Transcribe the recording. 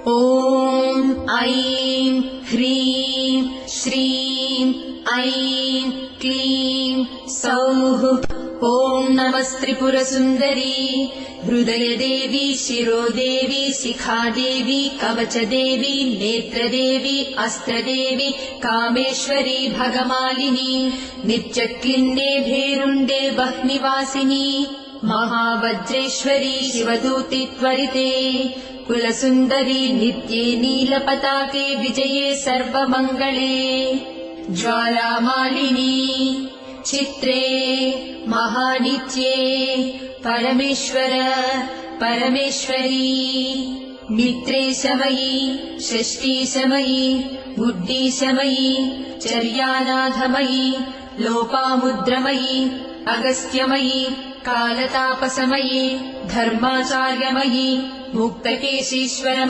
ॐ ऐं ह्रीं श्रीं ऐं क्लीं सौः। ॐ नमस्त्रिपुरसुन्दरी हृदयदेवी शिरोदेवी शिखादेवी कवचदेवी नेत्रदेवी अस्त्रदेवी कामेश्वरी भगमालिनी नित्यक्लिन्ने भेरुण्डे वह्निवासिनी महावज्रेश्वरी शिवदूति त्वरिते कुलसुन्दरी नित्ये नीलपताके विजये सर्वमङ्गले ज्वालामालिनी चित्रे महानित्ये परमेश्वर परमेश्वरी मित्रे समयी षष्ठी समयी बुद्धि समयी चर्यानाथमयी लोपामुद्रमयी अगस्त्यमयी कालतापसमयी धर्माचार्यमयी मुक्तकेशीश्वरमयी